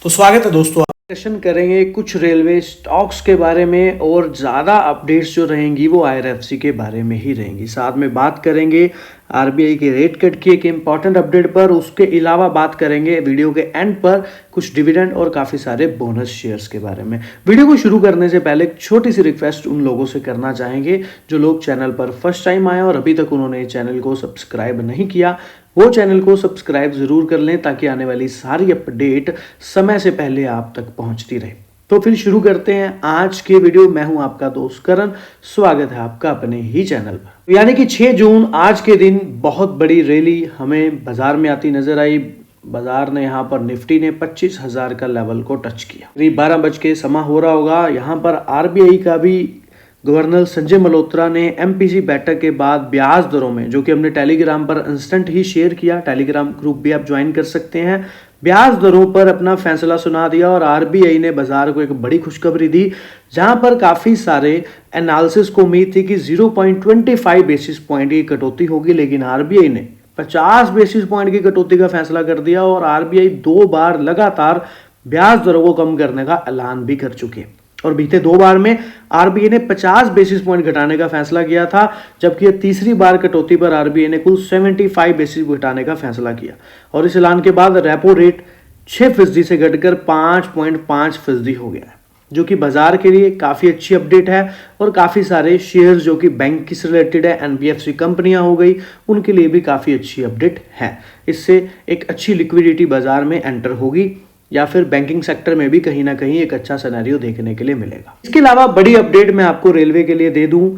तो स्वागत है दोस्तों। डिस्कशन करेंगे कुछ रेलवे स्टॉक्स के बारे में और ज़्यादा अपडेट्स जो रहेंगी वो आईआरएफसी के बारे में ही रहेंगी। साथ में बात करेंगे आरबीआई के रेट कट की एक इम्पॉर्टेंट अपडेट पर। उसके अलावा बात करेंगे वीडियो के एंड पर कुछ डिविडेंड और काफ़ी सारे बोनस शेयर्स के बारे में। वीडियो को शुरू करने से पहले एक छोटी सी रिक्वेस्ट उन लोगों से करना चाहेंगे जो लोग चैनल पर फर्स्ट टाइम आए और अभी तक उन्होंने चैनल को सब्सक्राइब नहीं किया, वो चैनल को सब्सक्राइब जरूर कर लें ताकि आने वाली सारी अपडेट समय से पहले आप तक पहुंचती रहे। तो फिर शुरू करते हैं आज के वीडियो। मैं हूं आपका दोस्त करण, स्वागत है आपका अपने ही चैनल पर। यानी कि 6 जून आज के दिन बहुत बड़ी रैली हमें बाजार में आती नजर आई। बाजार ने यहाँ पर निफ्टी ने 25,000 का लेवल को टच किया। करीब 12 बज के समा हो रहा होगा। यहाँ पर आरबीआई का भी गवर्नर संजय मल्होत्रा ने एमपीसी बैठक के बाद ब्याज दरों में, जो कि हमने टेलीग्राम पर इंस्टेंट ही शेयर किया, टेलीग्राम ग्रुप भी आप ज्वाइन कर सकते हैं, ब्याज दरों पर अपना फैसला सुना दिया और आरबीआई ने बाजार को एक बड़ी खुशखबरी दी, जहां पर काफी सारे एनालिसिस को उम्मीद थी कि 0.25 बेसिस पॉइंट की कटौती होगी, लेकिन आरबीआई ने 50 बेसिस पॉइंट की कटौती का फैसला कर दिया और आरबीआई 2 बार लगातार ब्याज दरों को कम करने का ऐलान भी कर चुकी है। और बीते 2 बार में आरबीआई ने 50 बेसिस पॉइंट घटाने का फैसला किया था, जबकि यह तीसरी बार कटौती पर आरबीआई ने कुल 75 बेसिस घटाने का फैसला किया। और इस ऐलान के बाद रेपो रेट 6% से घटकर 5.5% हो गया है, जो कि बाजार के लिए काफी अच्छी अपडेट है। और काफी सारे शेयर्स जो कि बैंक से रिलेटेड है, एनबीएफसी कंपनियां हो गई, उनके लिए भी काफी अच्छी अपडेट है। इससे एक अच्छी लिक्विडिटी बाजार में एंटर होगी या फिर बैंकिंग सेक्टर में भी कहीं ना कहीं एक अच्छा सिनेरियो देखने के लिए मिलेगा। इसके अलावा बड़ी अपडेट मैं आपको रेलवे के लिए दे दूं।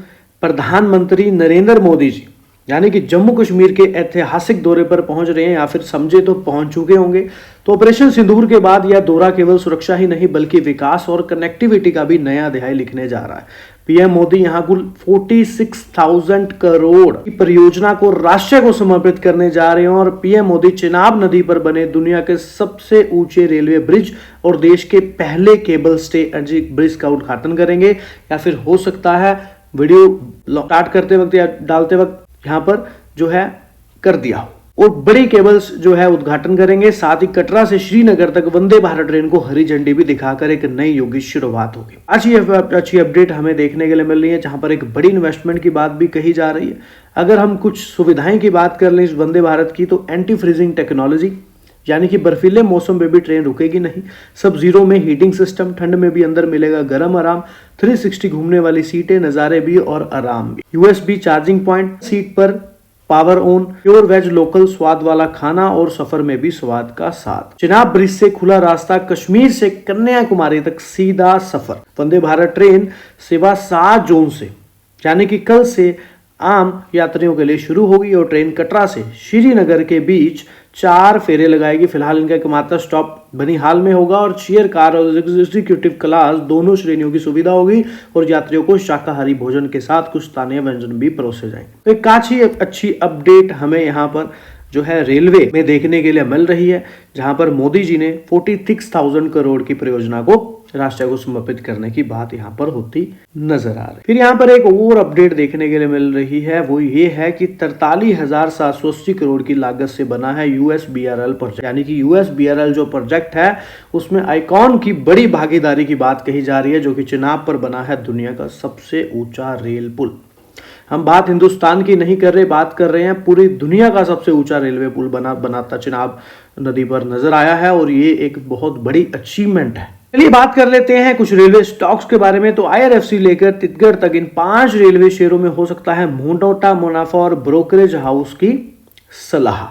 प्रधानमंत्री नरेंद्र मोदी जी यानी कि जम्मू कश्मीर के ऐतिहासिक दौरे पर पहुंच रहे हैं, या फिर समझे तो पहुंच चुके होंगे। तो ऑपरेशन सिंदूर के बाद यह दौरा केवल सुरक्षा ही नहीं बल्कि विकास और कनेक्टिविटी का भी नया अध्याय लिखने जा रहा है। पीएम मोदी यहां कुल 46,000 करोड़ की परियोजना को राष्ट्र को समर्पित करने जा रहे हैं और पीएम मोदी चिनाब नदी पर बने दुनिया के सबसे ऊंचे रेलवे ब्रिज और देश के पहले केबल स्टे ब्रिज का उद्घाटन करेंगे, या फिर हो सकता है वीडियो स्टार्ट करते वक्त या डालते वक्त यहाँ पर जो है कर दिया हो। और बड़ी केबल्स जो है उद्घाटन करेंगे। साथ ही कटरा से श्रीनगर तक वंदे भारत ट्रेन को हरी झंडी भी दिखाकर एक नई युग की शुरुआत होगी। अच्छी अपडेट हमें देखने के लिए मिल रही है, जहां पर एक बड़ी इन्वेस्टमेंट की बात भी कही जा रही है। अगर हम कुछ सुविधाएं की बात कर लें इस वंदे भारत की, तो एंटी फ्रीजिंग टेक्नोलॉजी, यानी कि बर्फीले मौसम में भी ट्रेन रुकेगी नहीं। सब जीरो में हीटिंग सिस्टम, ठंड में भी अंदर मिलेगा गर्म आराम, 360 घूमने वाली सीटें, नज़ारे भी और आराम भी, यूएसबी चार्जिंग पॉइंट, सीट पर power on, pure veg local स्वाद वाला खाना और सफर में भी स्वाद का साथ। चिनाब ब्रिज से खुला रास्ता, कश्मीर से कन्याकुमारी तक सीधा सफर। वंदे भारत ट्रेन सेवा 7 जून से यानी कि कल से आम यात्रियों के लिए शुरू होगी और ट्रेन कटरा से श्रीनगर के बीच 4 फेरे लगाएगी। फिलहाल इनका एकमात्र स्टॉप बनिहाल में होगा और चेयर कार और एग्जीक्यूटिव क्लास दोनों श्रेणियों की सुविधा होगी और यात्रियों को शाकाहारी भोजन के साथ कुछ स्थानीय व्यंजन भी परोसे जाएंगे। तो एक काफी अच्छी अपडेट हमें यहाँ पर जो है रेलवे में देखने के लिए मिल रही है, जहां पर मोदी जी ने 46,000 करोड़ की परियोजना को राष्ट्र को समर्पित करने की बात यहां पर होती नजर आ रही है। फिर यहां पर एक और अपडेट देखने के लिए मिल रही है, वो ये है कि 43,780 करोड़ की लागत से बना है यूएसबीआरएल प्रोजेक्ट। यानी कि यूएसबीआरएल जो प्रोजेक्ट है उसमें आईकॉन की बड़ी भागीदारी की बात कही जा रही है, जो कि चिनाब पर बना है दुनिया का सबसे ऊंचा रेल पुल। हम बात हिंदुस्तान की नहीं कर रहे, बात कर रहे हैं पूरी दुनिया का सबसे ऊंचा रेलवे पुल बनाता चिनाब नदी पर नजर आया है और ये एक बहुत बड़ी अचीवमेंट है। चलिए बात कर लेते हैं कुछ रेलवे स्टॉक्स के बारे में। तो आईआरएफसी लेकर तितगढ़ तक इन 5 रेलवे शेयरों में हो सकता है मोटा मुनाफा और ब्रोकरेज हाउस की सलाह।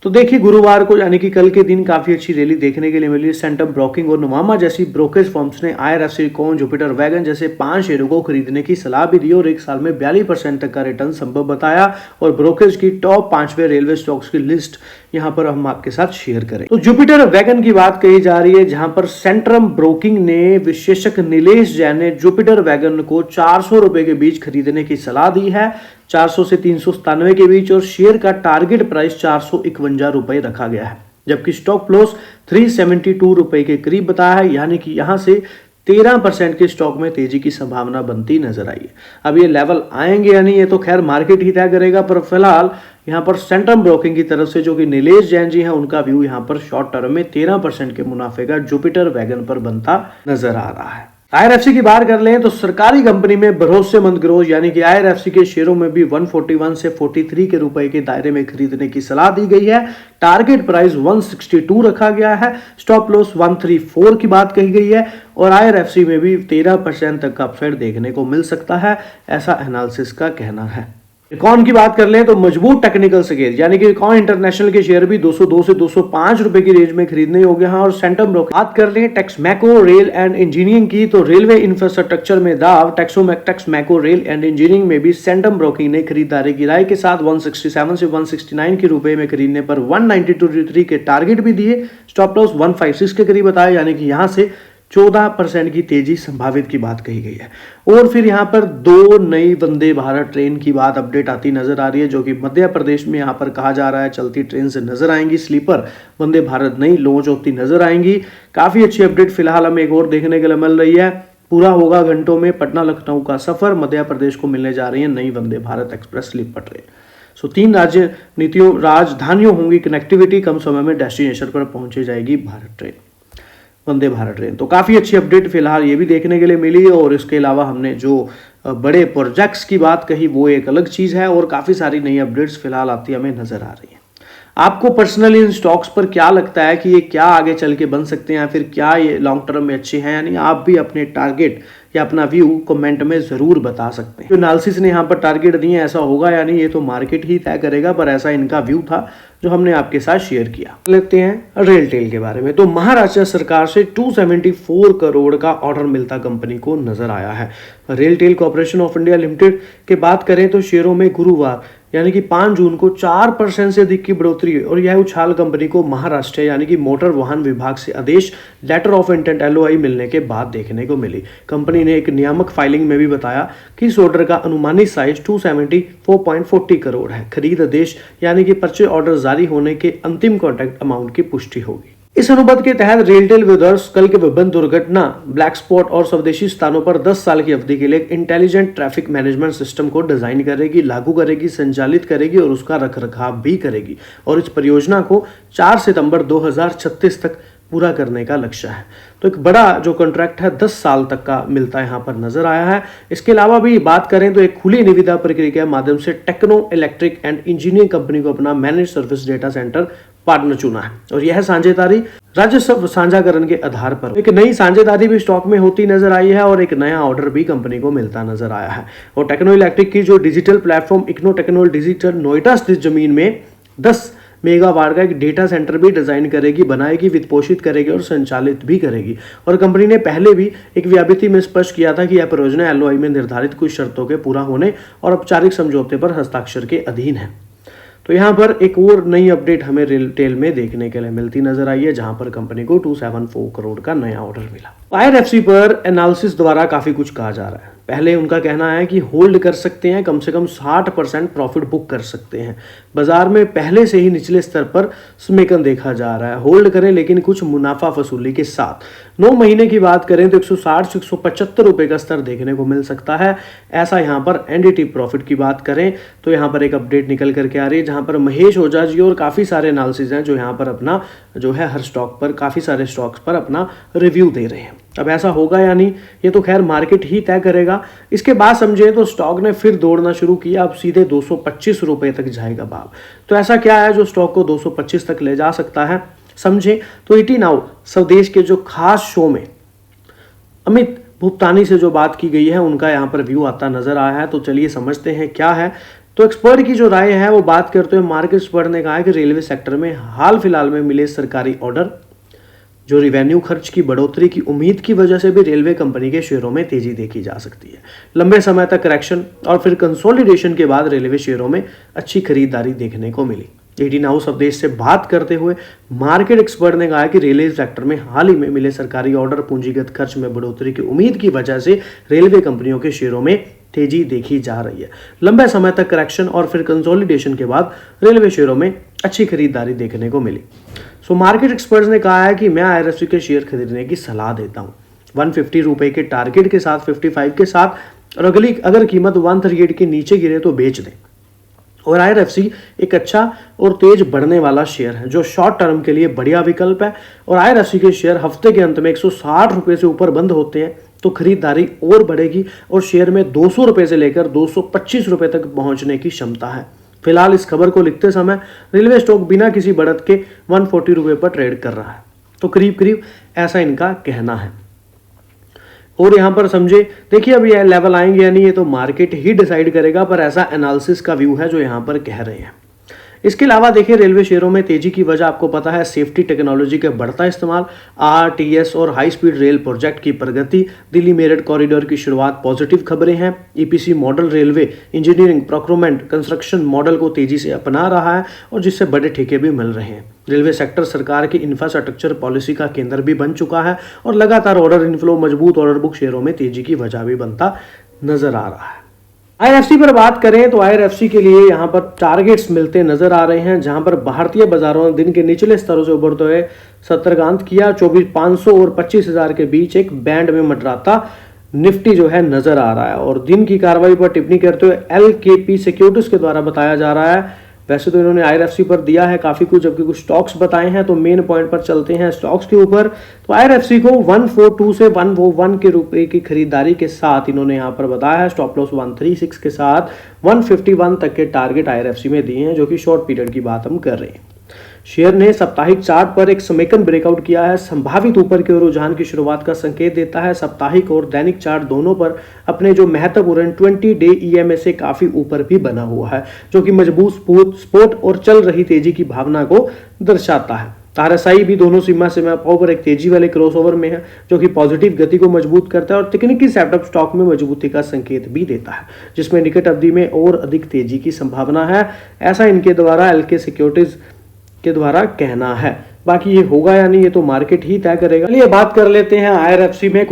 तो देखिए गुरुवार को यानी कि कल के दिन काफी अच्छी रैली देखने के लिए मिली। सेंटम ब्रोकिंग और नुमामा जैसी ब्रोकरेज फर्म्स ने आईआरएफसी, कॉन, जुपिटर वैगन जैसे 5 शेयरों को खरीदने की सलाह भी दी और 1 साल में 42% तक का रिटर्न संभव बताया। और ब्रोकरेज की टॉप 5वें रेलवे स्टॉक्स की लिस्ट यहाँ पर हम आपके साथ शेयर करें। तो जुपिटर वैगन की बात कही जा रही है, जहां पर सेंट्रम ब्रोकिंग ने विशेषज्ञ नीलेश जैन ने जुपिटर वैगन को 400 रुपए के बीच खरीदने की सलाह दी है, 400 से 397 के बीच, और शेयर का टारगेट प्राइस 451 रुपए रखा गया है, जबकि स्टॉक लॉस 372 रुपए के करीब बताया है। यानी कि यहां से 13% के स्टॉक में तेजी की संभावना बनती नजर आई है। अब ये लेवल आएंगे या नहीं, ये तो खैर मार्केट ही तय करेगा, पर फिलहाल यहाँ पर सेंट्रम ब्रोकिंग की तरफ से जो कि नीलेश जैन जी हैं, उनका व्यू यहाँ पर शॉर्ट टर्म में 13% के मुनाफे का जुपिटर वैगन पर बनता नजर आ रहा है। आईआरएफसी की बात कर लें तो सरकारी कंपनी में भरोसेमंद ग्रोथ यानी कि आईआरएफसी के शेयरों में भी 141 से 43 के रुपए के दायरे में खरीदने की सलाह दी गई है। टारगेट प्राइस 162 रखा गया है। स्टॉप लॉस 134 की बात कही गई है और आईआरएफसी में भी 13% तक का अपसाइड देखने को मिल सकता है, ऐसा एनालिसिस का कहना है। इकॉन की बात कर लें तो मजबूत टेक्निकल स्केल यानी कि इकॉन इंटरनेशनल के शेयर भी 202 से 205 रुपए की रेंज में खरीदने योग्य हैं। और सेंट्रम ब्रोकिंग बात कर लें टेक्समैको रेल एंड इंजीनियरिंग की तो रेलवे इंफ्रास्ट्रक्चर में दाव टेक्समैको रेल एंड इंजीनियरिंग में भी सेंट्रम ब्रोकिंग ने खरीदारी की राय के साथ 167 से 169 के रुपए में खरीदने पर 192 के टारगेट भी दिए। स्टॉप लॉस 156 के करीब बताया यानी कि यहां से 14% की तेजी संभावित की बात कही गई है। और फिर यहाँ पर 2 नई वंदे भारत ट्रेन की बात अपडेट आती नजर आ रही है, जो कि मध्य प्रदेश में यहाँ पर कहा जा रहा है चलती ट्रेन से नजर आएंगी। स्लीपर वंदे भारत नई लॉन्च होती नजर आएंगी। काफी अच्छी अपडेट फिलहाल हमें एक और देखने के लिए मिल रही है। पूरा होगा घंटों में पटना लखनऊ का सफर, मध्य प्रदेश को मिलने जा रही है नई Vande Bharat express sleeper train. 3 राजधानियों होंगी कनेक्टिविटी, कम समय में डेस्टिनेशन पर पहुंचे जाएगी भारत ट्रेन, वंदे भारत ट्रेन। तो काफ़ी अच्छी अपडेट फिलहाल ये भी देखने के लिए मिली। और इसके अलावा हमने जो बड़े प्रोजेक्ट्स की बात कही वो एक अलग चीज़ है और काफ़ी सारी नई अपडेट्स फिलहाल आती हमें नज़र आ रही हैं। आपको पर्सनली इन स्टॉक्स पर क्या लगता है कि ये क्या आगे चल के बन सकते हैं या फिर क्या ये लॉन्ग टर्म में अच्छे हैं? यानी आप भी अपने टारगेट या अपना व्यू कमेंट में ज़रूर बता सकते हैं। जो एनालिसिस ने यहाँ पर टारगेट दिए ऐसा होगा यानी ये तो मार्केट ही तय करेगा, पर ऐसा इनका व्यू था जो हमने आपके साथ शेयर किया। लेते हैं रेलटेल के बारे में। तो महाराष्ट्र सरकार से 274 करोड़ का ऑर्डर मिलता कंपनी को नजर आया है। RailTel corporation of India limited के बात करें तो शेयरों में गुरुवार यानी कि 5 जून को 4% से अधिक की बढ़ोतरी हुई और यह उछाल कंपनी को महाराष्ट्र यानी कि मोटर वाहन विभाग से आदेश लेटर ऑफ इंटेंट LOI मिलने के बाद देखने को मिली। कंपनी ने एक नियामक फाइलिंग में भी बताया कि इस ऑर्डर का अनुमानित साइज 274.40 करोड़ है। खरीद आदेश यानी कि परचेज ऑर्डर जारी होने के अंतिम कॉन्ट्रैक्ट अमाउंट की पुष्टि होगी। इस अनुबंध के तहत रेलटेल विदर्भ कल के विभिन्न दुर्घटना, ब्लैक स्पॉट और स्वदेशी स्थानों पर 10 साल की अवधि के लिए इंटेलिजेंट ट्रैफिक मैनेजमेंट सिस्टम को डिजाइन करेगी, लागू करेगी, संचालित करेगी और उसका रखरखाव भी करेगी। और इस परियोजना को 4 सितंबर 2036 तक पूरा करने का लक्ष्य है। तो एक बड़ा जो कॉन्ट्रैक्ट है 10 साल तक का मिलता यहाँ पर नजर आया है। इसके अलावा भी बात करें तो एक खुली निविदा प्रक्रिया के माध्यम से Techno Electric and Engineering Company को अपना manage service data centre partner चुना है और यह साझेदारी राजस्व साझाकरण के आधार पर एक नई साझेदारी भी स्टॉक में होती नजर आई है और एक नया ऑर्डर भी कंपनी को मिलता नजर आया है। और टेक्नो इलेक्ट्रिक की जो डिजिटल प्लेटफॉर्म इग्नो टेक्नो डिजिटल नोएडा स्थित जमीन में 10 मेगावाट का एक डेटा सेंटर भी डिजाइन करेगी, बनाएगी, वित्तपोषित करेगी और संचालित भी करेगी। और कंपनी ने पहले भी एक व्याप्ति में स्पष्ट किया था कि यह परियोजना LOI में निर्धारित कुछ शर्तों के पूरा होने और औपचारिक समझौते पर हस्ताक्षर के अधीन है। तो यहाँ पर एक और नई अपडेट हमें रेलटेल में देखने के लिए मिलती नजर आई है, जहां पर कंपनी को 274 करोड़ का नया ऑर्डर मिला। आईआरएफसी पर एनालिसिस द्वारा काफी कुछ कहा जा रहा है। पहले उनका कहना है कि होल्ड कर सकते हैं, कम से कम 60% प्रॉफिट बुक कर सकते हैं। बाजार में पहले से ही निचले स्तर पर समेकन देखा जा रहा है, होल्ड करें लेकिन कुछ मुनाफा वसूली के साथ। 9 महीने की बात करें तो 160 से 175 रुपए का स्तर देखने को मिल सकता है। ऐसा यहाँ पर एनडीटी प्रॉफिट की बात करें तो यहाँ पर एक अपडेट निकल करके आ रही है, जहां पर महेश ओझा जी और काफी सारे एनालिसिस हैं जो यहाँ पर अपना जो है हर स्टॉक पर, काफी सारे स्टॉक्स पर अपना रिव्यू दे रहे हैं। अब ऐसा होगा या नहीं ये तो खैर मार्केट ही तय करेगा। इसके बाद समझे तो स्टॉक ने फिर दौड़ना शुरू किया, अब सीधे 225 रुपए तक जाएगा भाव। तो ऐसा क्या है जो स्टॉक को 225 तक ले जा सकता है, समझे तो इटी नाउ स्वदेश के जो खास शो में अमित भुगतानी से जो बात की गई है उनका यहाँ पर व्यू आता नजर आया है। तो चलिए समझते हैं क्या है। तो एक्सपर्ट की जो राय है वो बात करते हुए मार्केट एक्सपर्ट ने कहा है कि रेलवे सेक्टर में हाल फिलहाल में मिले सरकारी ऑर्डर, जो रिवेन्यू खर्च की बढ़ोतरी की उम्मीद की वजह से भी रेलवे कंपनी के शेयरों में तेजी देखी जा सकती है। लंबे समय तक करेक्शन और फिर कंसोलिडेशन के बाद रेलवे शेयरों में अच्छी खरीदारी देखने को मिली। एटी नाउ स्वदेश से बात करते हुए मार्केट एक्सपर्ट ने कहा कि रेलवे सेक्टर में हाल ही में मिले सरकारी ऑर्डर, पूंजीगत खर्च में बढ़ोतरी की उम्मीद की वजह से रेलवे कंपनियों के शेयरों में तेजी देखी जा रही है। लंबे समय तक करेक्शन और फिर कंसोलिडेशन के बाद रेलवे शेयरों में अच्छी खरीदारी देखने को मिली। सो मार्केट एक्सपर्ट्स ने कहा है कि मैं आईआरएफसी के शेयर खरीदने की सलाह देता हूं। 150 रुपए के टारगेट के साथ, 55 के साथ, और अगर कीमत 138 के नीचे गिरे तो बेच दें। और आईआरएफसी एक अच्छा और तेज बढ़ने वाला शेयर है जो शॉर्ट टर्म के लिए बढ़िया विकल्प है। और आईआरएफसी के शेयर हफ्ते के अंत में 160 रुपए से ऊपर बंद होते हैं तो खरीदारी और बढ़ेगी और शेयर में 200 रुपए से लेकर 225 रुपए तक पहुंचने की क्षमता है। फिलहाल इस खबर को लिखते समय रेलवे स्टॉक बिना किसी बढ़त के 140 रुपए पर ट्रेड कर रहा है, तो करीब करीब ऐसा इनका कहना है। और यहाँ पर समझे, देखिए अब ये लेवल आएंगे या नहीं ये तो मार्केट ही डिसाइड करेगा, पर ऐसा एनालिसिस का व्यू है जो यहाँ पर कह रहे हैं। इसके अलावा देखिए रेलवे शेयरों में तेजी की वजह आपको पता है सेफ्टी टेक्नोलॉजी का बढ़ता इस्तेमाल, आरटीएस और हाई स्पीड रेल प्रोजेक्ट की प्रगति, दिल्ली मेरठ कॉरिडोर की शुरुआत, पॉजिटिव खबरें हैं। EPC model railway engineering procurement construction model को तेजी से अपना रहा है और जिससे बड़े ठेके भी मिल रहे हैं। रेलवे सेक्टर सरकार की इंफ्रास्ट्रक्चर पॉलिसी का केंद्र भी बन चुका है और लगातार ऑर्डर इनफ्लो मजबूत ऑर्डर बुक शेयरों में तेजी की वजह भी बनता नजर आ रहा है। आईआरएफसी पर बात करें तो आईआरएफसी के लिए यहां पर टारगेट्स मिलते नजर आ रहे हैं, जहां पर भारतीय बाजारों ने दिन के निचले स्तरों से उभरते हुए सतर्कांत किया। 24,500 और 25,000 के बीच एक बैंड में मंडराता निफ्टी जो है नजर आ रहा है। और दिन की कार्रवाई पर टिप्पणी करते हुए एलकेपी सिक्योरिटीज के द्वारा बताया जा रहा है, वैसे तो इन्होंने आईआरएफसी पर दिया है काफी कुछ, जबकि कुछ स्टॉक्स बताए हैं, तो मेन पॉइंट पर चलते हैं स्टॉक्स के ऊपर। तो आईआरएफसी को 142 से 141 के रुपए की खरीदारी के साथ इन्होंने यहां पर बताया है, स्टॉप लॉस 136 के साथ 151 तक के टारगेट आईआरएफसी में दिए हैं, जो कि शॉर्ट पीरियड की बात हम कर रहे हैं। शेयर ने साप्ताहिक चार्ट पर एक समेकन ब्रेकआउट किया है, संभावित ऊपर की ओर रुझान की शुरुआत का संकेत देता है। साप्ताहिक और दैनिक चार्ट दोनों पर अपने जो महत्वपूर्ण 20 डे ईएमए से काफी ऊपर भी बना हुआ है, जो कि मजबूत स्पोर्ट और चल रही तेजी की भावना को दर्शाता है। आरएसआई भी दोनों सीमा से पर एक तेजी वाले क्रॉसओवर में है, जो कि पॉजिटिव गति को मजबूत करता है और तकनीकी सेटअप स्टॉक में मजबूती का संकेत भी देता है, जिसमें निकट अवधि में और अधिक तेजी की संभावना है, ऐसा इनके द्वारा एलके सिक्योरिटीज के द्वारा कहना है। बाकी ये होगा या नहीं ये तो मार्केट ही तय करेगा। चलिए बात कर लेते हैं आईआरएफसी में।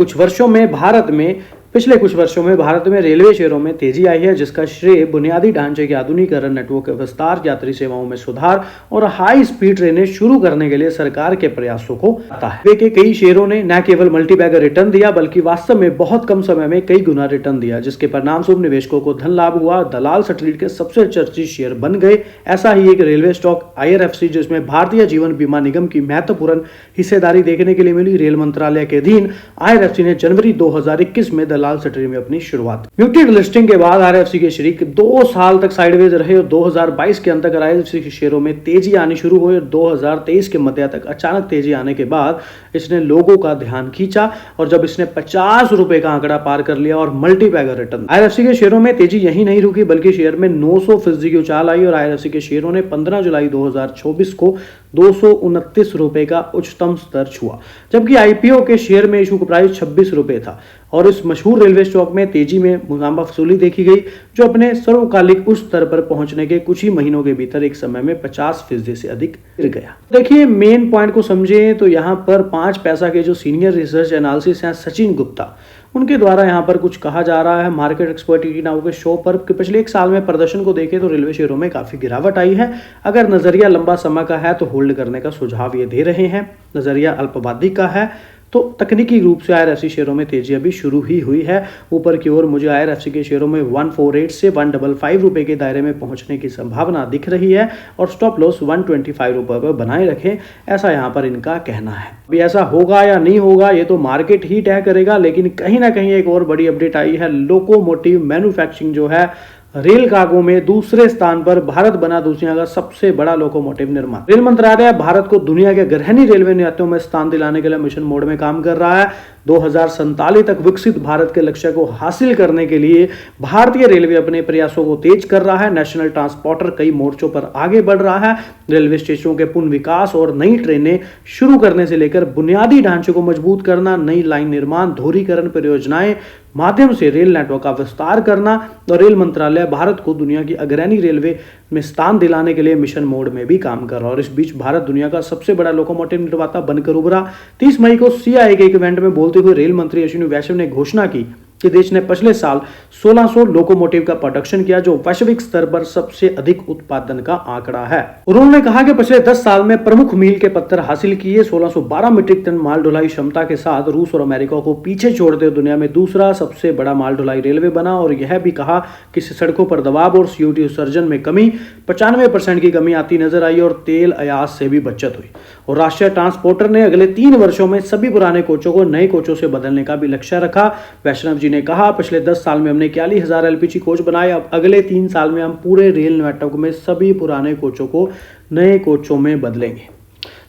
पिछले कुछ वर्षों में भारत में रेलवे शेयरों में तेजी आई है, जिसका श्रेय बुनियादी ढांचे के आधुनिकीकरण, नेटवर्क के विस्तार, यात्री सेवाओं में सुधार और हाई स्पीड ट्रेनें शुरू करने के लिए सरकार के प्रयासों को आता है। वे के कई शेयरों ने न केवल मल्टीबैगर रिटर्न दिया बल्कि वास्तव में बहुत कम समय में कई गुना रिटर्न दिया, जिसके परिणाम स्वरूप निवेशकों को धन लाभ हुआ। दलाल सटलीट के सबसे चर्चित शेयर बन गए। ऐसा ही एक रेलवे स्टॉक आईआरएफसी, जिसमें भारतीय जीवन बीमा निगम की महत्वपूर्ण हिस्सेदारी देखने के लिए मिली। रेल मंत्रालय के अधीन आईआरएफसी ने जनवरी 2021 में दलाल सटरी में अपनी शुरुआत। म्यूटेड लिस्टिंग के बाद आईआरएफसी के शेयर 2 साल तक साइडवेज रहे और 2022 के अंत तक आईआरएफसी के शेयरों में तेजी आनी शुरू हुई और 2023 के मध्य तक अचानक तेजी आने के बाद इसने लोगों का ध्यान खींचा और जब इसने 50 रुपए का आंकड़ा पार कर लिया और मल्टीबैगर रिटर्न। आईआरएफसी के शेयरों में तेजी यही नहीं रुकी बल्कि शेयर में 900% की उछाल आई और आईआरएफसी के शेयरों ने 15 जुलाई 2024 को 229 रुपए का उच्चतम स्तर छुआ, जबकि आईपीओ के शेयर में इशू प्राइस 26 रुपए था। और इस मशहूर रेलवे स्टॉक में तेजी में मुनाफा वसूली देखी गई, जो अपने सर्वकालिक उस स्तर पर पहुंचने के कुछ ही महीनों के भीतर एक समय में 50% से अधिक गिर गया। देखिए मेन पॉइंट को समझें तो यहाँ पर 5 पैसा के जो सीनियर रिसर्च एनालिसिस हैं सचिन गुप्ता, उनके द्वारा यहाँ पर कुछ कहा जा रहा है मार्केट एक्सपर्ट नाउ के शो पर कि पिछले 1 साल में प्रदर्शन को देखें तो रेलवे शेयरों में काफी गिरावट आई है। अगर नजरिया लंबा समय का है तो होल्ड करने का सुझाव ये दे रहे हैं, नजरिया अल्पवादी का है तो तकनीकी रूप से आईआरएफसी शेयरों में तेजी अभी शुरू ही हुई है। ऊपर की ओर मुझे आईआरएफसी के शेयरों में 148 से 155 रुपए के दायरे में पहुंचने की संभावना दिख रही है और स्टॉप लॉस 125 रुपए पर बनाए रखें, ऐसा यहां पर इनका कहना है। अभी ऐसा होगा या नहीं होगा ये तो मार्केट ही तय करेगा, लेकिन कहीं ना कहीं एक और बड़ी अपडेट आई है। लोकोमोटिव मैन्युफैक्चरिंग जो है रेल कार्गो में दूसरे स्थान पर, भारत बना दुनिया का सबसे बड़ा लोकोमोटिव निर्माण। रेल मंत्रालय भारत को दुनिया के अग्रणी रेलवे निर्माताओं में स्थान दिलाने के लिए मिशन मोड में काम कर रहा है। 2047 तक विकसित भारत के लक्ष्य को हासिल करने के लिए भारतीय रेलवे अपने प्रयासों को तेज कर रहा है। नेशनल ट्रांसपोर्टर कई मोर्चों पर आगे बढ़ रहा है। रेलवे स्टेशनों के पुनः विकास और नई ट्रेनें शुरू करने से लेकर बुनियादी ढांचे को मजबूत करना, नई लाइन निर्माण, दोहरीकरण परियोजनाएं माध्यम से रेल नेटवर्क का विस्तार करना और रेल मंत्रालय भारत को दुनिया की अग्रणी रेलवे में स्थान दिलाने के लिए मिशन मोड में भी काम कर रहा है। और इस बीच भारत दुनिया का सबसे बड़ा लोकोमोटिव निर्माता बनकर उभरा। 30 मई को सीआईआई के एक इवेंट में बोलते हुए रेल मंत्री अश्विनी वैष्णव ने घोषणा की कि देश ने पिछले साल 1600 लोकोमोटिव का प्रोडक्शन किया, जो वैश्विक स्तर पर सबसे अधिक उत्पादन का आंकड़ा है। उन्होंने कहा कि पिछले 10 साल में प्रमुख मील के पत्थर हासिल किए। 1612 मीट्रिक टन माल ढुलाई क्षमता के साथ रूस और अमेरिका को पीछे छोड़ते हुए दुनिया में दूसरा सबसे बड़ा माल ढुलाई रेलवे बना। और यह भी कहा कि सड़कों पर दबाव और CO2 उत्सर्जन में कमी 95% की कमी आती नजर आई और तेल आयात से भी बचत हुई। और राष्ट्रीय ट्रांसपोर्टर ने अगले 3 वर्षों में सभी पुराने कोचों को नए कोचों से बदलने का भी लक्ष्य रखा। वैष्णव जी ने कहा, पिछले 10 साल में हमने 41,000 LPG कोच बनाए। अब अगले 3 साल में हम पूरे रेल नेटवर्क में सभी पुराने कोचों को नए कोचों में बदलेंगे।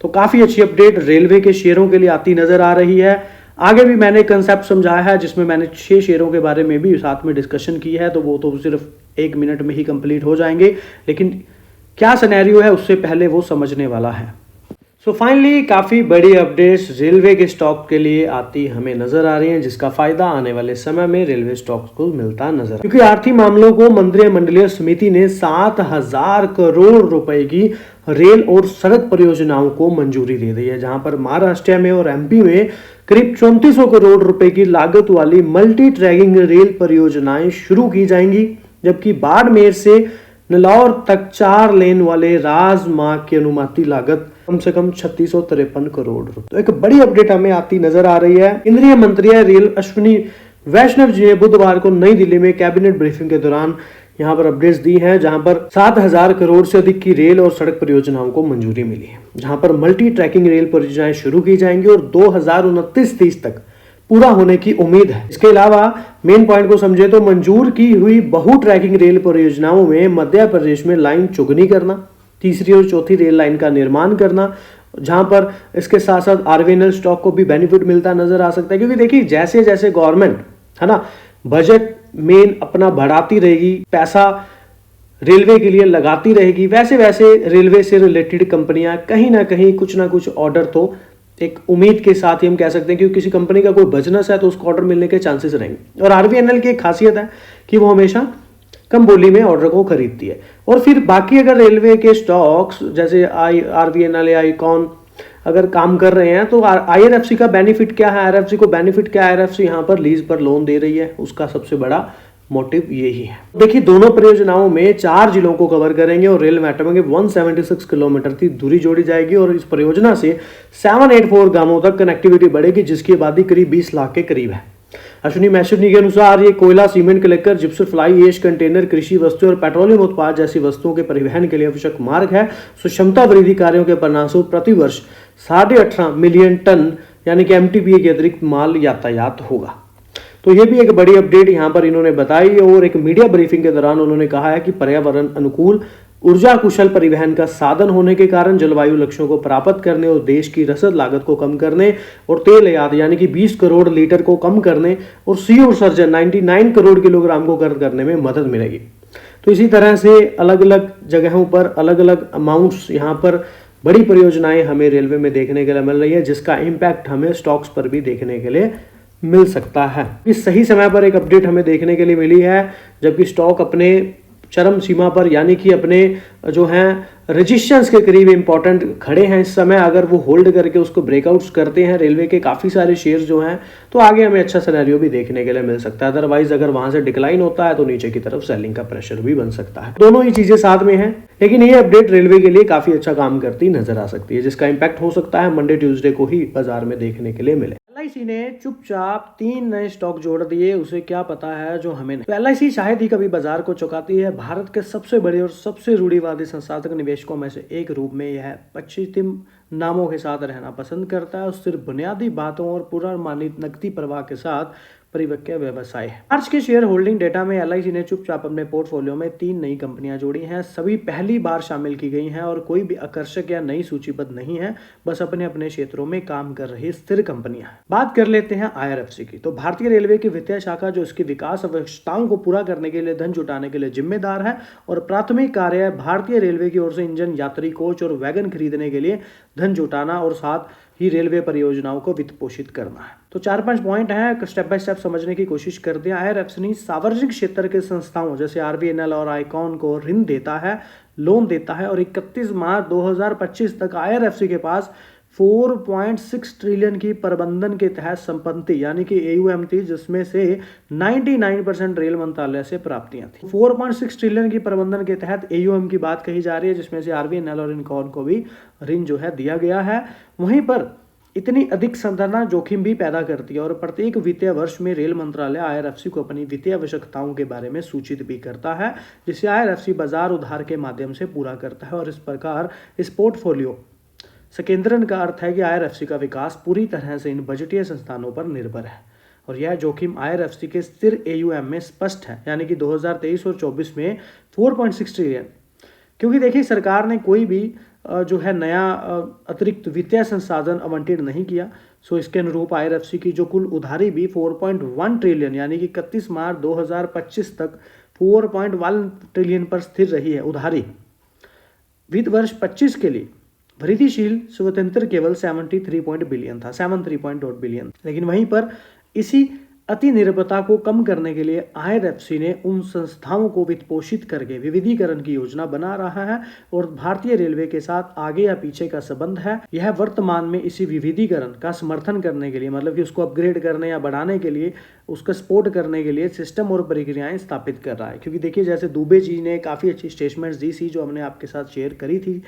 तो काफी अच्छी अपडेट रेलवे के शेयरों के लिए आती नजर आ रही है। आगे भी मैंने कंसेप्ट समझाया है जिसमें मैंने 6 शेयरों के बारे में भी साथ में डिस्कशन की है, तो वो तो सिर्फ 1 मिनट में ही कंप्लीट हो जाएंगे, लेकिन क्या सिनेरियो है उससे पहले वो समझने वाला है। सो फाइनली काफ़ी बड़ी अपडेट्स रेलवे के स्टॉक के लिए आती हमें नजर आ रही हैं, जिसका फायदा आने वाले समय में रेलवे स्टॉक्स को मिलता नजर, क्योंकि आर्थिक मामलों को मंत्रिमंडलीय समिति ने 7,000 करोड़ रुपए की रेल और सड़क परियोजनाओं को मंजूरी दे दी है, जहां पर महाराष्ट्र में और MP में करीब 3400 करोड़ रुपए की लागत वाली मल्टी ट्रैकिंग रेल परियोजनाएं शुरू की जाएंगी, जबकि बाड़मेर से नलौर तक 4 लेन वाले राजमार्ग की अनुमानित लागत कम से कम 3653 करोड़ रुपए। तो एक बड़ी अपडेट हमें आती नजर आ रही है। केंद्रीय मंत्री रेल अश्विनी वैष्णव जी ने बुधवार को नई दिल्ली में कैबिनेट ब्रीफिंग के दौरान यहां पर अपडेट्स दी हैं, जहां पर 7,000 करोड़ से अधिक की रेल और सड़क परियोजनाओं को मंजूरी मिली है, जहां पर मल्टी ट्रैकिंग रेल परियोजनाएं शुरू की जाएंगी और 2029-30 तक पूरा होने की उम्मीद है। इसके अलावा मेन पॉइंट को समझे तो मंजूर की हुई बहु ट्रैकिंग रेल परियोजनाओं में मध्य प्रदेश में लाइन चुगनी करना, तीसरी और चौथी रेल लाइन का निर्माण करना, जहां पर इसके साथ साथ RVNL स्टॉक को भी बेनिफिट मिलता नजर आ सकता है, क्योंकि देखिए जैसे जैसे गवर्नमेंट है ना बजट मेन अपना बढ़ाती रहेगी, पैसा रेलवे के लिए लगाती रहेगी, वैसे वैसे रेलवे से रिलेटेड कंपनियां कहीं ना कहीं कुछ ना कुछ ऑर्डर तो एक उम्मीद के साथ ही हम कह सकते हैं कि किसी कंपनी का कोई बिजनेस है तो उसको ऑर्डर मिलने के चांसेस रहेंगे। और RVNL की एक खासियत है कि वो हमेशा कम बोली में ऑर्डर को खरीदती है। और फिर बाकी अगर रेलवे के स्टॉक्स जैसे RVNL या आईकॉन अगर काम कर रहे हैं तो IRFC का बेनिफिट क्या है, RFC को बेनिफिट क्या है, RFC यहाँ पर लीज पर लोन दे रही है, उसका सबसे बड़ा मोटिव यही है। देखिए दोनों परियोजनाओं में 4 जिलों को कवर करेंगे और रेल नेटवर्क में 176 किलोमीटर की दूरी जोड़ी जाएगी और इस परियोजना से 784 गांवों तक कनेक्टिविटी बढ़ेगी, जिसकी आबादी करीब 20 लाख के करीब है। अश्विनी मैशुनी के अनुसार ये कोयला, cement, clinker, gypsum, fly ash, container, कृषि वस्तु और पेट्रोलियम उत्पाद जैसी वस्तुओं के परिवहन के लिए आवश्यक मार्ग है। क्षमता वृद्धि कार्यों के परिणामस्वरूप प्रतिवर्ष 18.5 मिलियन टन यानी कि MTPA के अतिरिक्त माल यातायात होगा। तो ये भी एक बड़ी अपडेट यहाँ पर इन्होंने बताई। और एक मीडिया ब्रीफिंग के दौरान उन्होंने कहा है कि पर्यावरण अनुकूल ऊर्जा कुशल परिवहन का साधन होने के कारण जलवायु लक्ष्यों को प्राप्त करने और देश की रसद लागत को कम करने और तेल आयात यानी कि 20 करोड़ लीटर को कम करने और CO उत्सर्जन 99 करोड़ किलोग्राम को कम करने में मदद मिलेगी। तो इसी तरह से अलग अलग जगहों पर अलग अलग अमाउंट्स यहाँ पर बड़ी परियोजनाएं हमें रेलवे में देखने के लिए मिल रही है, जिसका इम्पैक्ट हमें स्टॉक्स पर भी देखने के लिए मिल सकता है। इस सही समय पर एक अपडेट हमें देखने के लिए मिली है, जबकि स्टॉक अपने चरम सीमा पर यानी कि अपने जो हैं रेजिस्टेंस के करीब इंपॉर्टेंट खड़े हैं इस समय। अगर वो होल्ड करके उसको ब्रेकआउट्स करते हैं रेलवे के काफ़ी सारे शेयर्स जो हैं, तो आगे हमें अच्छा सिनेरियो भी देखने के लिए मिल सकता है। अदरवाइज अगर वहां से डिक्लाइन होता है तो नीचे की तरफ सेलिंग का प्रेशर भी बन सकता है। दोनों ही चीजें साथ में हैं, लेकिन ये अपडेट रेलवे के लिए काफी अच्छा काम करती नजर आ सकती है, जिसका इंपैक्ट हो सकता है मंडे ट्यूसडे को ही बाजार में देखने के लिए मिले। LIC ने चुपचाप 3 नए स्टॉक जोड़ दिए, उसे क्या पता है जो हमें नहीं। तो LIC शायद ही कभी बाजार को चौंकाती है। भारत के सबसे बड़े और सबसे रूढ़िवादी संस्थागत निवेशकों में से एक रूप में यह पश्चिम नामों के साथ रहना पसंद करता है और सिर्फ बुनियादी बातों और पूर्वानुमानित नकदी प्रवाह के साथ परिपक्व व्यवसाय है। मार्च के शेयर होल्डिंग डेटा में LIC ने चुपचाप अपने पोर्टफोलियो में 3 नई कंपनियां जोड़ी हैं। सभी पहली बार शामिल की गई हैं और कोई भी आकर्षक या नई सूचीबद्ध नहीं है, बस अपने अपने क्षेत्रों में काम कर रही स्थिर कंपनियां। बात कर लेते हैं IRFC की। तो भारतीय रेलवे की वित्तीय शाखा जो इसकी विकास आवश्यकताओं को पूरा करने के लिए धन जुटाने के लिए जिम्मेदार है और प्राथमिक कार्य भारतीय रेलवे की ओर से इंजन, यात्री कोच और वैगन खरीदने के लिए धन जुटाना और साथ ही रेलवे परियोजनाओं को वित्त पोषित करना है। तो 4-5 पॉइंट हैं, स्टेप बाय स्टेप समझने की कोशिश करते हैं। IRFC सार्वजनिक क्षेत्र के संस्थाओं जैसे RVNL और आईकॉन को ऋण देता है, लोन देता है और 31 मार्च 2025 तक IRFC के पास 4.6 ट्रिलियन की प्रबंधन के तहत संपत्ति यानी कि AUM थी, जिसमें से 99% रेल मंत्रालय से प्राप्तियां थी। 4.6 ट्रिलियन की प्रबंधन के तहत AUM की बात कही जा रही है, जिसमें से RVNL और इनकॉन को भी ऋण जो है दिया गया है। वहीं पर इतनी अधिक संधारण जोखिम भी पैदा करती है और प्रत्येक वित्तीय वर्ष में रेल मंत्रालय IRFC को अपनी वित्तीय आवश्यकताओं के बारे में सूचित भी करता है, जिसे IRFC बाजार उधार के माध्यम से पूरा करता है। और इस प्रकार इस पोर्टफोलियो संकेंद्रण का अर्थ है कि IRFC का विकास पूरी तरह से इन बजटीय संस्थानों पर निर्भर है और यह जोखिम IRFC के स्थिर AUM में स्पष्ट है, यानी कि 2023 और 24 में 4.6 ट्रिलियन। क्योंकि देखिए सरकार ने कोई भी जो है नया अतिरिक्त वित्तीय संसाधन आवंटित नहीं किया, सो इसके अनुरूप IRFC की जो कुल उधारी भी 4.1 ट्रिलियन यानी कि 31 मार्च 2025 तक 4.1 ट्रिलियन पर स्थिर रही है उधारी। वित्त वर्ष 25 के लिए वृद्धिशील स्वतंत्र केवल 73 बिलियन था, 73 बिलियन। लेकिन वहीं पर इसी अति निर्भरता को कम करने के लिए IRFC ने उन संस्थाओं को वित्त पोषित करके विविधीकरण की योजना बना रहा है और भारतीय रेलवे के साथ आगे या पीछे का संबंध है। यह वर्तमान में इसी विविधीकरण का समर्थन करने के लिए, मतलब कि उसको अपग्रेड करने या बढ़ाने के लिए, उसका सपोर्ट करने के लिए सिस्टम और प्रक्रियाएं स्थापित कर रहा है। क्योंकि देखिए जैसे दुबे जी ने काफ़ी अच्छी स्टेटमेंट्स दी थी जो हमने आपके साथ शेयर करी थी,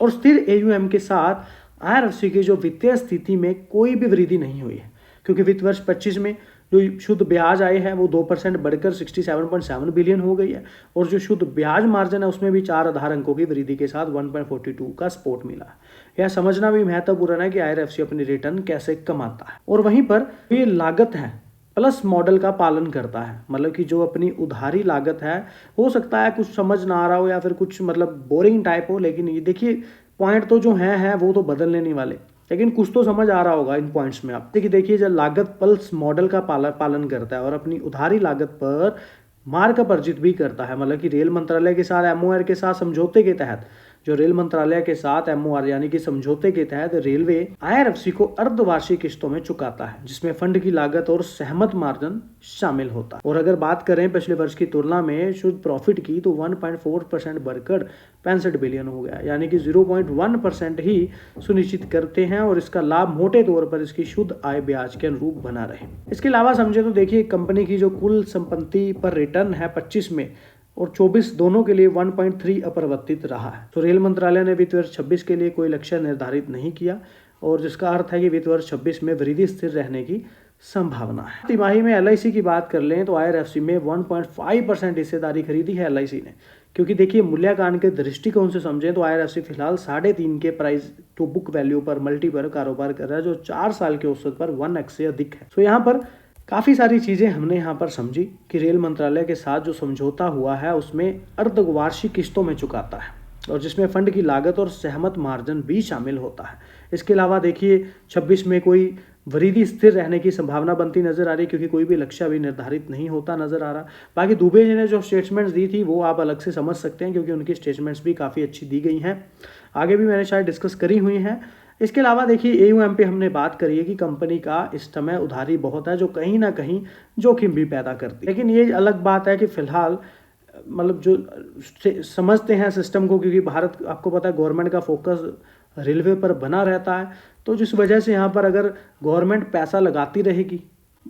और स्थिर AUM के साथ IRFC की जो वित्तीय स्थिति में कोई भी वृद्धि नहीं हुई है, क्योंकि वित्त वर्ष 25 में जो शुद्ध ब्याज आए हैं वो 2% बढ़कर 67.7 बिलियन हो गई है और जो शुद्ध ब्याज मार्जिन है उसमें भी 4 आधार अंकों की वृद्धि के साथ 1.42 का सपोर्ट मिला। यह समझना भी महत्वपूर्ण है कि IRFC अपनी रिटर्न कैसे कमाता है। और वहीं पर ये लागत है प्लस मॉडल का पालन करता है, मतलब कि जो अपनी उधारी लागत है, हो सकता है कुछ समझ ना आ रहा हो या फिर कुछ मतलब बोरिंग टाइप हो, लेकिन ये देखिए पॉइंट तो जो है वो तो बदलने नहीं वाले, लेकिन कुछ तो समझ आ रहा होगा इन पॉइंट्स में आप। देखिए जब लागत पल्स मॉडल का पालन करता है और अपनी उधारी लागत पर मार्क अप अर्जित भी करता है, मतलब कि रेल मंत्रालय के साथ MOR के साथ समझौते के तहत, जो रेल मंत्रालय के साथ MOR यानी कि समझौते के तहत रेलवे IRFC को अर्धवार्षिक किस्तों में चुकाता है, जिसमें फंड की लागत और सहमत मार्जिन शामिल होता है। और अगर बात करें पिछले वर्ष की तुलना में शुद्ध प्रॉफिट की, तो 1.4% बढ़कर 65 बिलियन हो गया, यानी कि 0.1% ही सुनिश्चित करते हैं और इसका लाभ मोटे तौर पर इसकी शुद्ध आय ब्याज के अनुरूप बना रहे। इसके अलावा समझे तो देखिए कंपनी की जो कुल संपत्ति पर रिटर्न है 25 में और 24 दोनों के लिए 1.3 अपरिवर्तित रहा है। तो रेल मंत्रालय ने वित्त वर्ष 26 के लिए कोई लक्ष्य निर्धारित नहीं किया, और जिसका अर्थ है कि वित्त वर्ष 26 में वृद्धि स्थिर रहने की संभावना है। तिमाही में LIC की बात कर लें तो IRFC में 1.5% हिस्सेदारी खरीदी है LIC ने, क्योंकि देखिए मूल्यांकन के दृष्टिकोण से समझें तो IRFC फिलहाल 3.5 के प्राइस टू बुक वैल्यू पर मल्टी पर कारोबार कर रहा है, जो 4 साल के औसत पर 1x से अधिक है। तो यहाँ पर काफ़ी सारी चीज़ें हमने यहाँ पर समझी कि रेल मंत्रालय के साथ जो समझौता हुआ है उसमें अर्धवार्षिक किस्तों में चुकाता है और जिसमें फंड की लागत और सहमत मार्जिन भी शामिल होता है। इसके अलावा देखिए 26 में कोई वृद्धि स्थिर रहने की संभावना बनती नजर आ रही, क्योंकि कोई भी लक्ष्य अभी निर्धारित नहीं होता नजर आ रहा। बाकी दुबे जी ने जो स्टेटमेंट्स दी थी वो आप अलग से समझ सकते हैं, क्योंकि उनकी स्टेटमेंट्स भी काफ़ी अच्छी दी गई हैं, आगे भी मैंने शायद डिस्कस करी हुई हैं। इसके अलावा देखिए AUM पे हमने बात करी है कि कंपनी का इस समय उधारी बहुत है, जो कहीं ना कहीं जोखिम भी पैदा करती है। लेकिन ये अलग बात है कि फिलहाल मतलब जो समझते हैं सिस्टम को, क्योंकि भारत आपको पता है गवर्नमेंट का फोकस रेलवे पर बना रहता है, तो जिस वजह से यहाँ पर अगर गवर्नमेंट पैसा लगाती रहेगी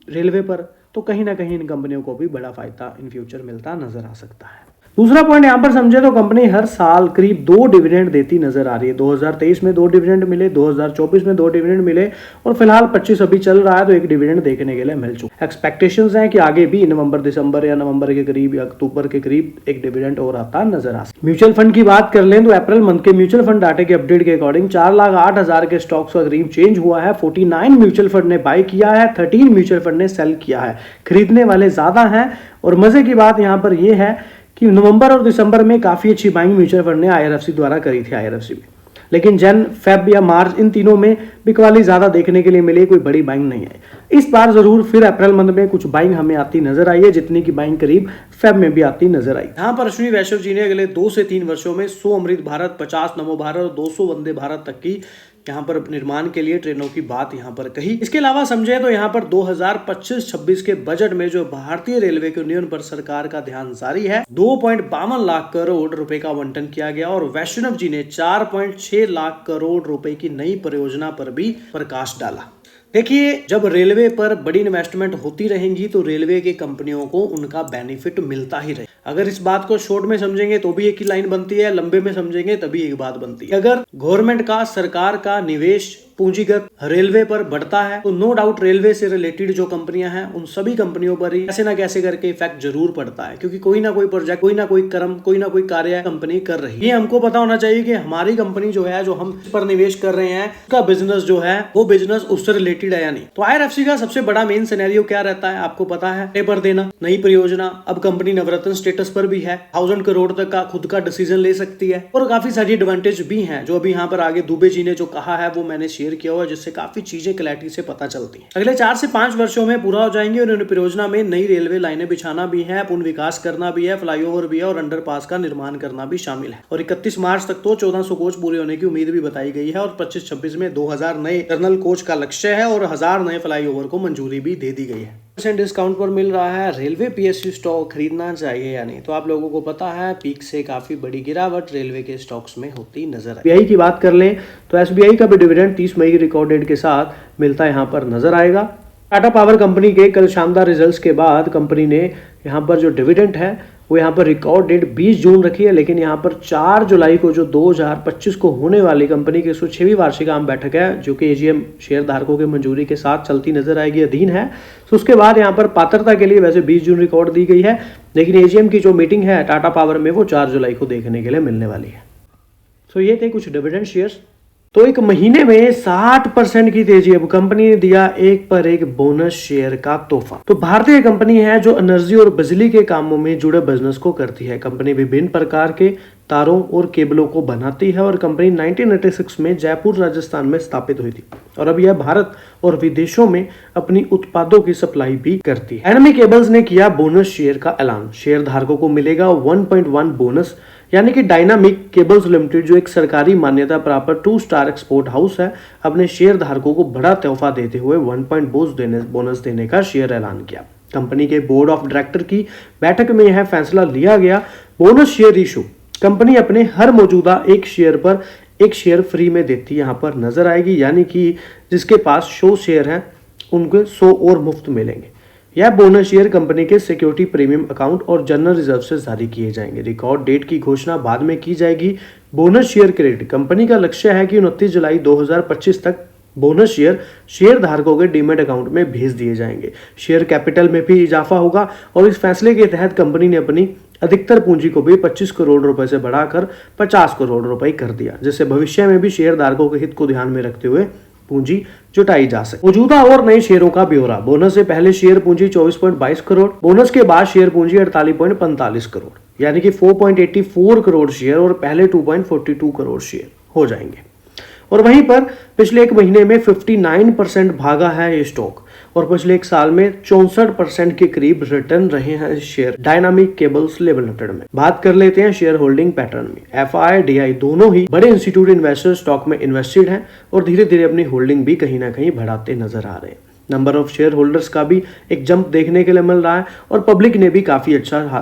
रेलवे पर तो कहीं ना कहीं इन कंपनियों को भी बड़ा फायदा इन फ्यूचर मिलता नजर आ सकता है। दूसरा पॉइंट यहाँ पर समझे तो कंपनी हर साल करीब 2 डिविडेंड देती नजर आ रही है। 2023 में 2 डिविडेंड मिले, 2024 में 2 डिविडेंड मिले और फिलहाल 25 अभी चल रहा है तो 1 डिविडेंड देखने के लिए मिल चुका। एक्सपेक्टेशंस हैं कि आगे भी नवंबर दिसंबर या नवंबर के करीब या अक्टूबर के करीब 1 डिविडेंड और आता नजर आ सकता है। म्यूचुअल फंड की बात कर लें तो अप्रैल मंथ के म्यूचुअल फंड डाटा के अपडेट के अकॉर्डिंग 4,08,000 के स्टॉक्स का करीब चेंज हुआ है। 49 म्यूचुअल फंड ने बाय किया है, 13 म्यूचुअल फंड ने सेल किया है। खरीदने वाले ज्यादा हैं और मजे की बात यहाँ पर यह है कि नवंबर और दिसंबर में काफी अच्छी बाइंग म्यूचुअल फंड ने IRFC द्वारा करी थी IRFC में, लेकिन जन फेब या मार्च इन तीनों में बिकवाली ज्यादा देखने के लिए मिली, कोई बड़ी बाइंग नहीं है। इस बार जरूर फिर अप्रैल मंथ में कुछ बाइंग हमें आती नजर आई है, जितनी की बाइंग करीब फेब में भी आती नजर आई। यहाँ पर अश्विनी वैष्णव जी ने अगले 2 से 3 वर्षों में 100 अमृत भारत, 50 नमो भारत और 200 वंदे भारत तक की यहाँ पर निर्माण के लिए ट्रेनों की बात यहाँ पर कही। इसके अलावा समझे तो यहाँ पर 2025-26 के बजट में जो भारतीय रेलवे के उन्नयन पर सरकार का ध्यान जारी है, 2.52 लाख करोड़ रुपए का आवंटन किया गया और वैष्णव जी ने 4.6 लाख करोड़ रुपए की नई परियोजना पर भी प्रकाश डाला। देखिए, जब रेलवे पर बड़ी इन्वेस्टमेंट होती रहेंगी तो रेलवे की कंपनियों को उनका बेनिफिट मिलता ही रहे। अगर इस बात को शॉर्ट में समझेंगे तो भी एक ही लाइन बनती है, लंबे में समझेंगे तभी एक बात बनती है। अगर गवर्नमेंट का, सरकार का निवेश पूंजीगत रेलवे पर बढ़ता है तो नो डाउट रेलवे से रिलेटेड जो कंपनियां हैं उन सभी कंपनियों पर ही कैसे ना कैसे करके इफेक्ट जरूर पड़ता है, क्योंकि कोई ना कोई प्रोजेक्ट, कोई ना कोई कर्म, कोई ना कोई कार्य कंपनी कर रही है। ये हमको पता होना चाहिए कि हमारी कंपनी जो है, जो हम पर निवेश कर रहे हैं, उसका बिजनेस जो है वो बिजनेस उससे रिलेटेड है या नहीं। तो IRFC का सबसे बड़ा मेन सिनेरियो क्या रहता है आपको पता है, पेपर देना, नई परियोजना। अब कंपनी नवरत्न स्टेटस पर भी है, 1000 करोड़ तक का खुद का डिसीजन ले सकती है और काफी सारी एडवांटेज भी हैं जो अभी यहाँ पर आगे दुबे जी ने जो कहा है वो मैंने शेयर किया हुआ, जिससे काफी चीजें क्लैरिटी से पता चलती हैं। अगले 4 से 5 वर्षों में पूरा हो जाएंगे और इन परियोजना में नई रेलवे लाइनें बिछाना भी है, पुनः विकास करना भी है, फ्लाईओवर भी है और अंडरपास का निर्माण करना भी शामिल है। और 31 मार्च तक तो 1400 कोच पूरे होने की उम्मीद भी बताई गई है और 25-26 में 2000 नए टर्नल कोच का लक्ष्य है और 1000 नए फ्लाईओवर को मंजूरी भी दे दी गई है। % डिस्काउंट पर मिल रहा है। रेलवे PSU स्टॉक खरीदना चाहिए या नहीं, तो आप लोगों को पता है पीक से काफी बड़ी गिरावट रेलवे के स्टॉक्स में होती नजर आई। SBI की बात कर लें तो SBI का भी डिविडेंड 30 मई की रिकॉर्ड डेट के साथ मिलता यहाँ पर नजर आएगा। टाटा पावर कंपनी के कल शानदार रिजल्ट्स के बाद कंपनी ने यहाँ पर जो डिविडेंड है वो यहाँ पर रिकॉर्ड डेट 20 जून रखी है, लेकिन यहाँ पर 4 जुलाई को जो 2025 को होने वाली कंपनी की 106वीं वार्षिक आम बैठक है, जो कि AGM शेयर धारकों की मंजूरी के साथ चलती नजर आएगी, अधीन है। तो उसके बाद यहाँ पर पात्रता के लिए वैसे 20 जून रिकॉर्ड दी गई है, लेकिन AGM की जो मीटिंग है टाटा पावर में वो 4 जुलाई को देखने के लिए मिलने वाली है। तो ये थे कुछ डिविडेंड शेयर्स। तो एक महीने में 60% की तेजी, अब कंपनी ने दिया एक पर एक बोनस शेयर का तोहफा। तो भारतीय कंपनी है जो एनर्जी और बिजली के कामों में जुड़े बिजनेस को करती है। कंपनी विभिन्न प्रकार के तारों और केबलों को बनाती है और कंपनी 1986 में जयपुर राजस्थान में स्थापित हुई थी और अब यह भारत और विदेशों में अपनी उत्पादों की सप्लाई भी करती है। एनमी केबल्स ने किया बोनस शेयर का ऐलान। शेयर धारकों को मिलेगा 1.1 बोनस, यानी कि डायनामिक केबल्स लिमिटेड जो एक सरकारी मान्यता प्राप्त 2 स्टार एक्सपोर्ट हाउस है, अपने शेयर धारकों को बड़ा तोहफा देते हुए 1 बोनस देने का शेयर ऐलान किया। कंपनी के बोर्ड ऑफ डायरेक्टर की बैठक में यह फैसला लिया गया। बोनस शेयर इशू कंपनी अपने हर मौजूदा एक शेयर पर एक शेयर फ्री में देती यहाँ पर नजर आएगी, यानी कि जिसके पास 100 शेयर हैं उनको 100 और मुफ्त मिलेंगे। यह बोनस शेयर कंपनी के सिक्योरिटी प्रीमियम अकाउंट और जनरल रिजर्व से जारी किए जाएंगे। रिकॉर्ड डेट की घोषणा बाद में की जाएगी। बोनस शेयर क्रेडिट कंपनी का लक्ष्य है कि 29 जुलाई 2025 तक बोनस शेयर धारकों के डीमैट अकाउंट में भेज दिए जाएंगे। शेयर कैपिटल में भी इजाफा होगा और इस फैसले के तहत कंपनी ने अपनी अधिकतर पूंजी को भी 25 करोड़ रुपए से बढ़ाकर 50 करोड़ रुपए कर दिया, जिससे भविष्य में भी शेयर धारकों के हित को ध्यान में रखते हुए पूंजी जुटाई जा सके। मौजूदा और नए शेयरों का ब्यौरा। बोनस से पहले शेयर पूंजी 24.22 करोड़, बोनस के बाद शेयर पूंजी 48.45 करोड़, यानी कि 4.84 करोड़ शेयर और पहले 2.42 करोड़ शेयर हो जाएंगे। और वहीं पर पिछले एक महीने में 59% भागा है ये स्टॉक और पिछले एक साल में 64% के करीब रिटर्न रहे हैं इस शेयर डायनामिक केबल्स लिमिटेड में। बात कर लेते हैं शेयर होल्डिंग पैटर्न में। FI, DI दोनों ही बड़े इंस्टीट्यूट इन्वेस्टर स्टॉक में इन्वेस्टेड हैं और धीरे धीरे अपनी होल्डिंग भी कहीं ना कहीं बढ़ाते नजर आ रहे हैं। नंबर ऑफ शेयर होल्डर्स का भी एक जंप देखने के लिए मिल रहा है और पब्लिक ने भी काफी अच्छा